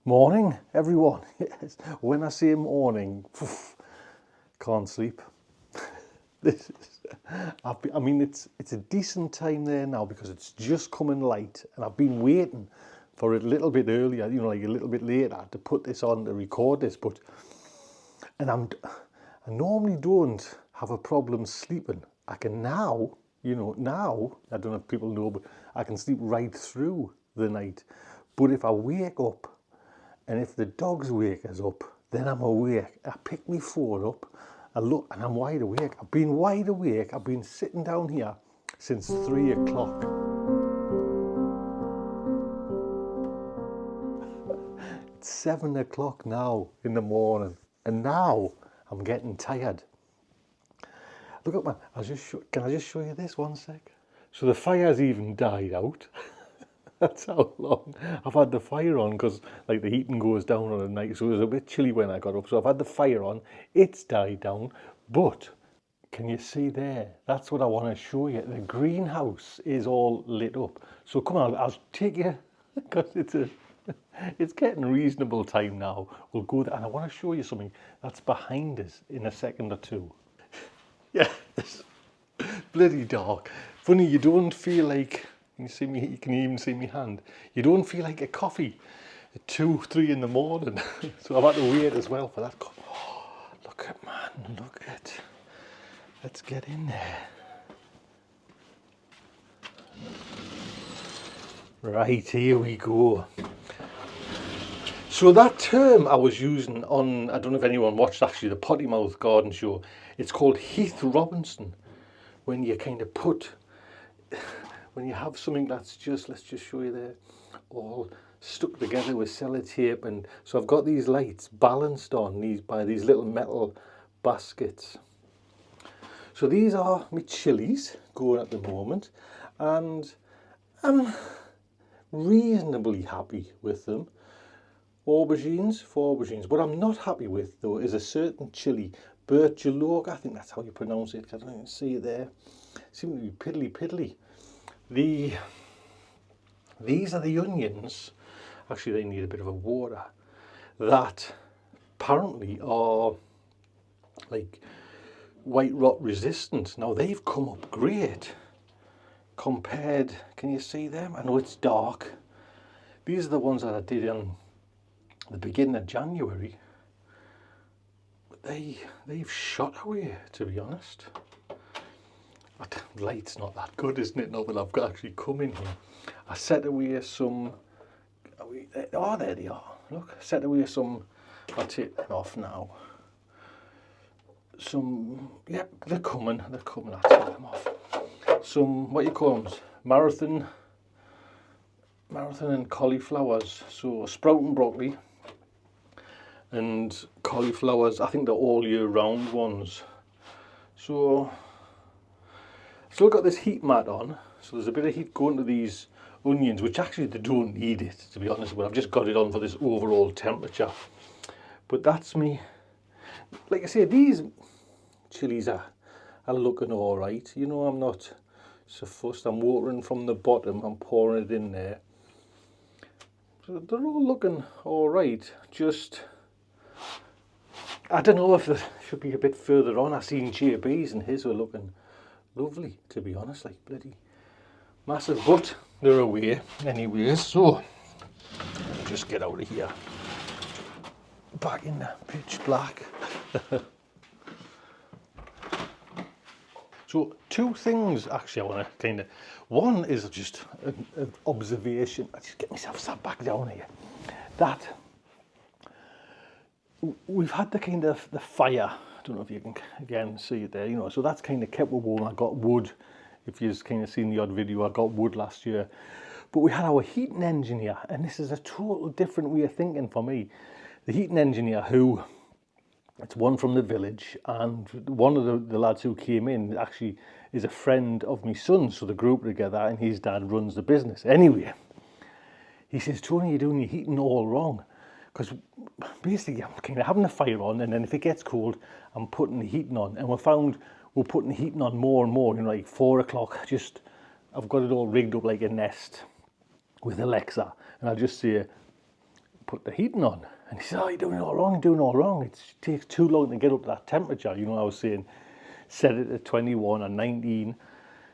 Morning, everyone. Yes. When I say morning, can't sleep. This is, I mean, it's a decent time there now because it's just coming light, and I've been waiting for it a little bit earlier, like a little bit later, to put this on to record this. And I normally don't have a problem sleeping. I can now, now I don't know if people know, but I can sleep right through the night. But if I wake up, and if the dogs wake us up, then I'm awake. I pick my phone up, I look, and I'm wide awake. I've been wide awake. I've been sitting down here since 3 o'clock. It's 7 o'clock now in the morning, and now I'm getting tired. Look at my, can I just show you this 1 sec? So the fire's even died out. That's how long I've had the fire on, because like the heating goes down on a night, so it was a bit chilly when I got up. So I've had the fire on, it's died down, but can you see there? That's what I want to show you. The greenhouse is all lit up. So come on, I'll take you, because it's getting reasonable time now. We'll go there, and I want to show you something that's behind us in a second or two. Yeah, it's bloody dark. Funny, you don't feel like, you see me, you can even see my hand. You don't feel like a coffee at 2, 3 in the morning. So I've had to wait as well for that. Oh, look at, man, look at. Let's get in there. Right, here we go. So that term I was using on, I don't know if anyone watched actually the Potty Mouth Garden Show. It's called Heath Robinson. When you kind of when you have something that's just, let's just show you there, all stuck together with sellotape. And so I've got these lights balanced on these by these little metal baskets. So these are my chilies going at the moment, and I'm reasonably happy with them. Aubergines, 4 aubergines. What I'm not happy with, though, is a certain chili, Bertulog, I think that's how you pronounce it, I don't even see it there. Seem to be piddly. These are the onions, actually they need a bit of a water, that apparently are like white rot resistant. Now they've come up great compared, can you see them? I know it's dark. These are the ones that I did in the beginning of January. But they've shot away, to be honest. The light's not that good, isn't it? Now that I've actually come in here. I set away some, oh, there they are. Look, I set away some, I'll take them off now. Some, yeah, they're coming, I'll take them off. Some, what you call them, marathon and cauliflowers. So sprouting broccoli and cauliflowers, I think they're all year round ones. So still got this heat mat on, so there's a bit of heat going to these onions, which actually they don't need it, to be honest, but I've just got it on for this overall temperature. But that's me. Like I say, these chilies are looking all right. You know, I'm not so fussed. I'm watering from the bottom, I'm pouring it in there. So they're all looking all right. Just, I don't know if they should be a bit further on. I've seen JB's and his were looking lovely, to be honest, like bloody massive, but they're away anyways. So just get out of here, back in the pitch black. So 2 things actually I want to kind of, one is just an observation. I just get myself sat back down here, that we've had the kind of the fire. I don't know if you can again see it there, you know, so that's kind of kept me warm. I got wood, if you've kind of seen the odd video, I got wood last year. But we had our heating engineer, and this is a total different way of thinking for me. The heating engineer, who, it's one from the village, and one of the lads who came in actually is a friend of my son, so they grew up together, and his dad runs the business. Anyway, he says, Tony, you're doing your heating all wrong. Because basically I'm kind of having the fire on, and then if it gets cold, I'm putting the heating on. And we found we're putting the heating on more and more, like 4 o'clock, just, I've got it all rigged up like a Nest with Alexa. And I'll just say, put the heating on. And he said, oh, you're doing it all wrong, you're doing it all wrong. It takes too long to get up to that temperature. You know, I was saying, set it at 21 or 19.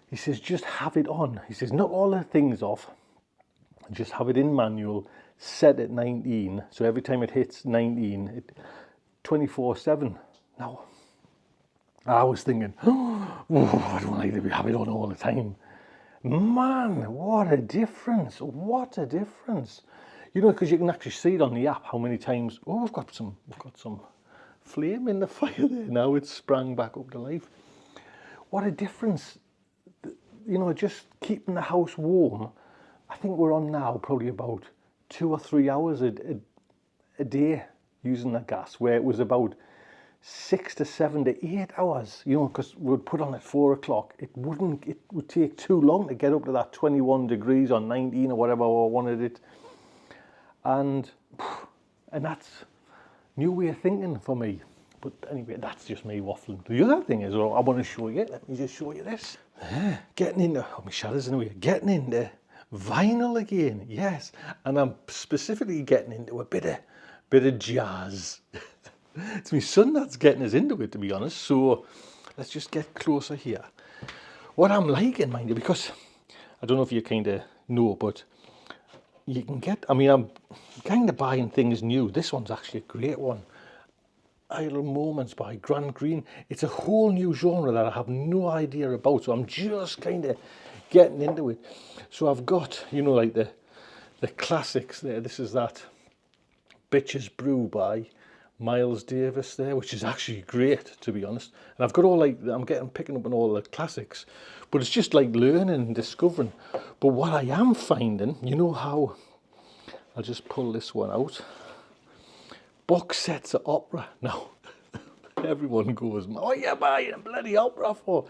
He says, just have it on. He says, knock all the things off, just have it in manual, set at 19. So every time it hits 19, it 24/7. Now, I was thinking, oh, I don't like to have it on all the time. Man, what a difference. What a difference. You know, because you can actually see it on the app how many times, oh, we've got some flame in the fire there. Now it's sprang back up to life. What a difference. You know, just keeping the house warm. I think we're on now probably about 2 or 3 hours a day using the gas, where it was about 6 to 7 to 8 hours, you know, because we would put on at 4 o'clock. It would take too long to get up to that 21 degrees or 19 or whatever I wanted it. And that's new way of thinking for me. But anyway, that's just me waffling. The other thing is, well, I want to show you, let me just show you this. Getting into, oh, my shadow's in the way, getting into vinyl again, yes. And I'm specifically getting into a bit of jazz. It's my son that's getting us into it, to be honest. So let's just get closer here. What I'm liking, mind you, because I don't know if you kind of know, but you can get, I mean, I'm kind of buying things new. This one's actually a great one. Idle Moments by Grant Green. It's a whole new genre that I have no idea about, so I'm just kind of getting into it. So I've got, you know, like the classics there. This is that Bitches Brew by Miles Davis there, which is actually great, to be honest. And I've got all like, picking up on all the classics, but it's just like learning and discovering. But what I am finding, you know how, I'll just pull this one out. Box sets of opera. Now, everyone goes, what are you buying a bloody opera for?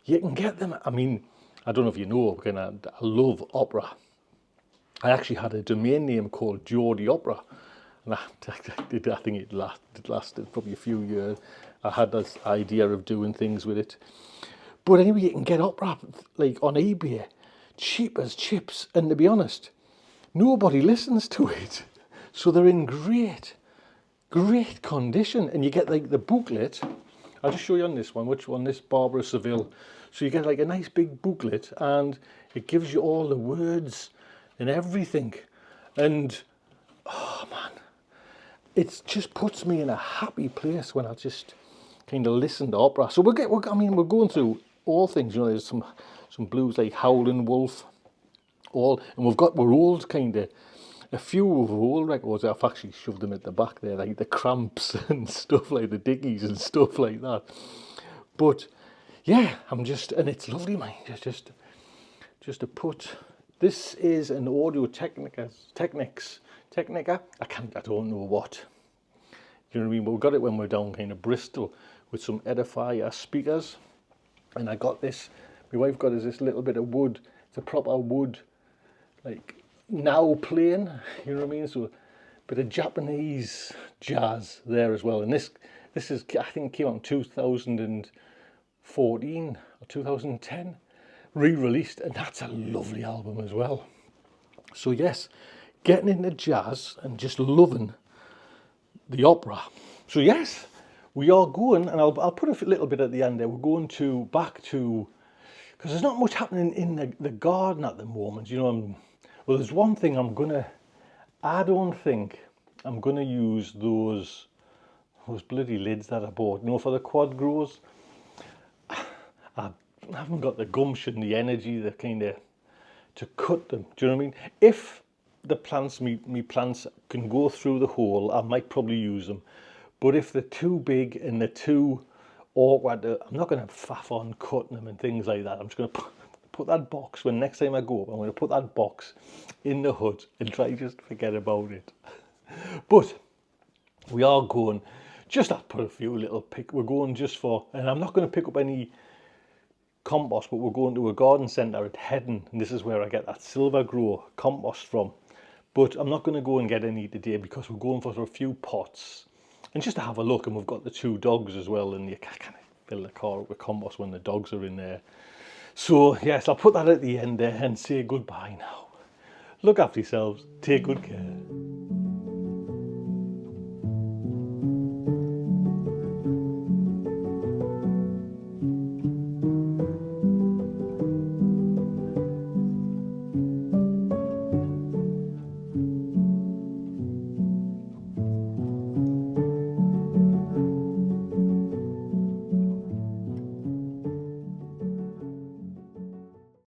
You can get them. I mean, I don't know if you know, I love opera. I actually had a domain name called Geordie Opera. And I think it lasted probably a few years. I had this idea of doing things with it. But anyway, you can get opera like on eBay, cheap as chips. And to be honest, nobody listens to it. So they're in great condition. And you get like the booklet. I'll just show you on this one, this Barbara Seville. So you get like a nice big booklet and it gives you all the words and everything. And, oh man, it just puts me in a happy place when I just kind of listen to opera. So we're going through all things, you know, there's some blues like Howlin' Wolf, and we're old kind of, a few of old records, I've actually shoved them at the back there, like the Cramps and stuff like the Dickies and stuff like that. But yeah, and it's lovely, man, just to put, this is an Audio Technica, I don't know what. You know what I mean? But we got it when we're down kind of Bristol with some Edifier speakers. And I got this, my wife got us this little bit of wood. It's a proper wood, like, now playing, you know what I mean? So a bit of Japanese jazz there as well. And this is, I think, came out in 2014 or 2010, re-released. And that's a lovely album as well. So yes, getting into jazz and just loving the opera. So yes, we are going, and I'll put a little bit at the end there. We're going back to, because there's not much happening in the garden at the moment. You know, well, there's one thing I don't think I'm gonna use those bloody lids that I bought, you know, for the quad grows. I haven't got the gumption, the energy, the kind of, to cut them. Do you know what I mean? If the plants, me plants can go through the hole, I might probably use them. But if they're too big and they're too awkward, I'm not going to faff on cutting them and things like that. I'm just going to put that box, when next time I go up, I'm going to put that box in the hut and try just forget about it. But we are going, just to put a few little we're going just for, and I'm not going to pick up any compost, but we're going to a garden centre at Headon, and this is where I get that Silver Grow compost from. But I'm not going to go and get any today because we're going for a few pots and just to have a look. And we've got the 2 dogs as well, and you can't fill the car up with compost when the dogs are in there. So yes, I'll put that at the end there and say goodbye now. Look after yourselves, take good care.